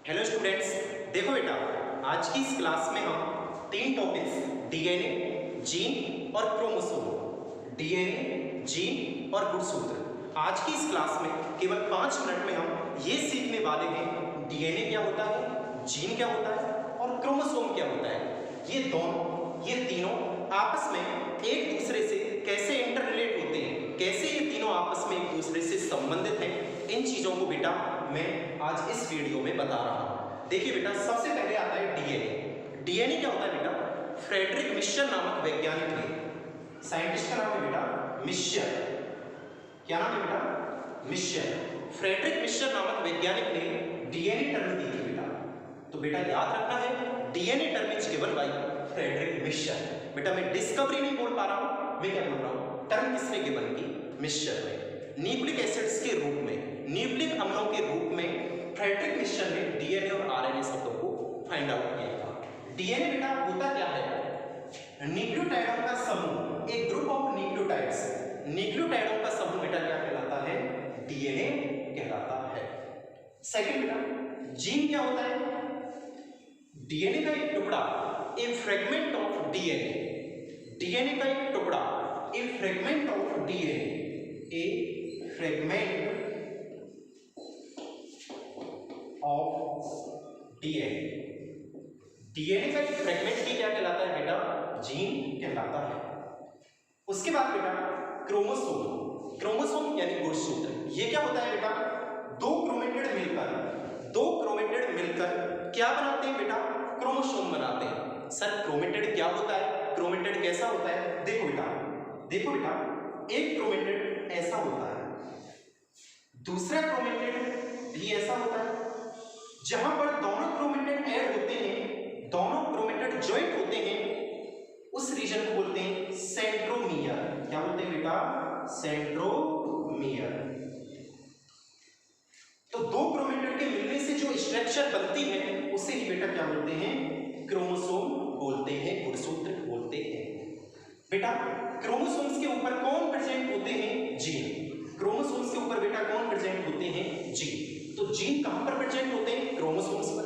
Hello students, देखो बेटा, आज की इस क्लास में हम तीन टॉपिक्स डीएनए, जीन और क्रोमोसोम, डीएनए, जीन और गुणसूत्र। आज की इस क्लास में केवल 5 मिनट में हम ये सीखने वाले हैं डीएनए क्या होता है, जीन क्या होता है और क्रोमोसोम क्या होता है। ये तीनों आपस में एक दूसरे से कैसे इंटर रिलेट होते हैं, कैसे ये तीनों आपस में एक दूसरे से संबंधित हैं, इन चीजों को बेटा मैं आज इस वीडियो में बता रहा हूं। देखिए बेटा, सबसे पहले आता है डीएनए। डीएनए क्या होता है बेटा? फ्रेडरिक मिशर नामक वैज्ञानिक ने, साइंटिस्ट का नाम है बेटा मिशर। क्या नाम है बेटा? मिशर। फ्रेडरिक मिशर नामक वैज्ञानिक ने डीएनए टर्म दी थी बेटा। तो बेटा याद रखना है, DNA term is given by Friedrich Miescher. बेटा मैं डिस्कवरी नहीं बोल पा रहा हूं, मैं क्या बोल रहा हूं, टर्म किसने गिवन की? मिशर ने। न्यूक्लिक एसिड्स के रूप में, न्यूक्लिक अम्लों के रूप में फ्रेडरिक मिशर ने डीएनए और आरएनए शब्दों को फाइंड आउट किया था। डीएनए बेटा होता क्या है? न्यूक्लियोटाइडों का समूह, एक ग्रुप ऑफ न्यूक्लियोटाइड्स। न्यूक्लियोटाइडों का समूह बेटा क्या कहलाता है? डीएनए कहलाता है। सेकंड बेटा, जीन क्या होता है? डीएनए का एक टुकड़ा, a fragment of DNA. DNA का एक टुकड़ा, a fragment of DNA, a fragment of DNA. DNA का एक फ्रेगमेंट ही क्या कहलाता है बेटा? जीन कहलाता है। उसके बाद बेटा क्रोमोसोम। क्रोमोसोम यानी गुणसूत्र। ये क्या होता है बेटा? दो क्रोमेटिड मिलकर क्या बनाते हैं बेटा? क्रोमोसोम बनाते हैं। सर क्रोमेटिड क्या होता है? क्रोमेटिड कैसा होता है? देखो बेटा, एक क्रोमेटिड ऐसा होता है, दूसरा क्रोमेटिड भी ऐसा होता है। जहां पर दोनों क्रोमेटिड ऐड होते हैं, दोनों क्रोमेटिड जॉइंट होते हैं, उस रीजन को बोलते हैं सेंट्रोमियर। क्या बोलते हैं बेटा? सेंट्रोमियर। तो दो क्रोमेटिड के मिलने से जो स्ट्रक्चर बनती है उसे ही बेटा क्या बोलते हैं? क्रोमोसोम बोलते हैं, गुणसूत्र बोलते हैं। बेटा क्रोमोसोम्स के ऊपर कौन प्रेजेंट होते हैं? जीन। क्रोमोसोम्स के ऊपर बेटा कौन प्रेजेंट होते हैं? जीन। तो जीन कहां पर प्रेजेंट होते हैं? क्रोमोसोम्स पर।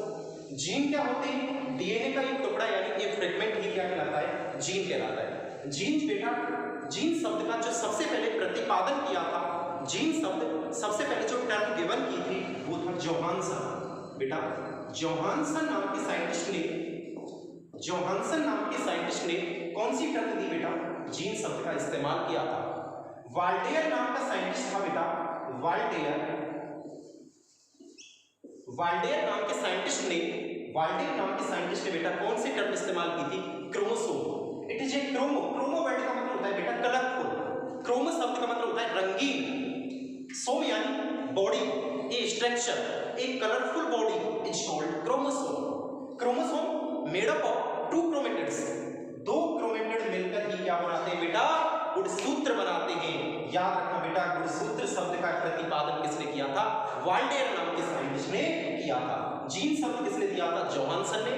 जीन क्या होते हैं? डीएनए का एक टुकड़ा यानी एक फ्रेगमेंट ही क्या कहलाता है? जीन कहलाता है। जीन बेटा, जीन शब्द का जो सबसे पहले प्रतिपादन किया था, जीन शब्द सबसे पहले जो टर्म गिवन की थी वो था जोहानसन। बेटा जोहानसन नाम के साइंटिस्ट ने कौन सी टर्म दी बेटा? जीन शब्द का इस्तेमाल किया था। वाल्टेयर नाम का साइंटिस्ट था बेटा, वाल्टेयर नाम के साइंटिस्ट ने बेटा कौन सी टर्म इस्तेमाल की थी? Chromosome. It is a chromo word का मतलब होता है बेटा कलरफुल। क्रोमो शब्द का मतलब होता है रंगीन। सोम यानी body, a structure, a colourful body is called chromosome. Chromosome made up of two chromatids. दो क्रोमेटिड मिलकर ही क्या बनाते हैं बेटा? गुणसूत्र बनाते हैं। याद रखना बेटा, गुणसूत्र शब्द का प्रतिपादन किसने किया था? वाल्टेयर नाम के साइंटिस्ट ने किया था। जीन शब्द किसने दिया था? जोहानसन ने।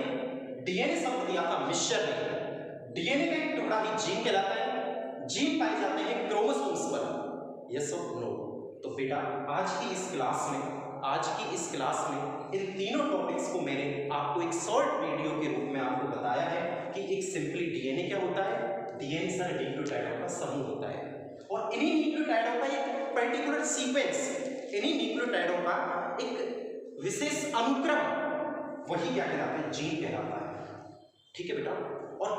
डीएनए शब्द दिया था मिशर ने। डीएनए का एक टुकड़ा ही जीन कहलाता है। जीन पाए जाते हैं क्रोमोसोम्स पर। यस और नो? तो बेटा आज की इस क्लास में इन तीनों टॉपिक्स को मैंने आपको एक शॉर्ट वीडियो के रूप में आपको बताया है कि एक सिंपली डीएनए क्या होता है? डीएनए सर न्यूक्लियोटाइडों का समूह होता है और इन्हीं न्यूक्लियोटाइडों का एक पर्टिकुलर सीक्वेंस, इन्हीं न्यूक्लियोटाइडों का एक विशेष अनुक्रम, वही क्या कहलाता है? जीन कहलाता है। ठीक है बेटा। और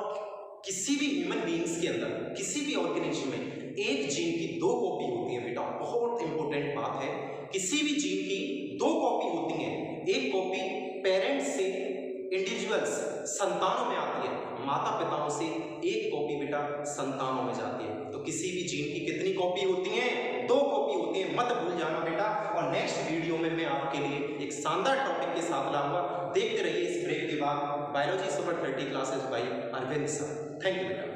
किसी भी ह्यूमन बीइंग्स के अंदर, किसी भी ऑर्गेनिज्म में एक जीन की दो कॉपी होती है बेटा। बहुत इंपॉर्टेंट बात है, किसी भी जीन की दो कॉपी होती है। एक कॉपी पेरेंट्स से इंडिविजुअल्स संतानों में आती है, माता पिताओं से एक कॉपी बेटा संतानों में जाती है। तो किसी भी जीन की कितनी कॉपी होती है? दो कॉपी होती है, मत भूल जाना बेटा। और नेक्स्ट वीडियो में मैं आपके लिए एक शानदार टॉपिक के साथ लाऊंगा। देखते रहिए इस ब्रेक के बाद biology super 30 classes by Arvind sir. Thank you बेटा।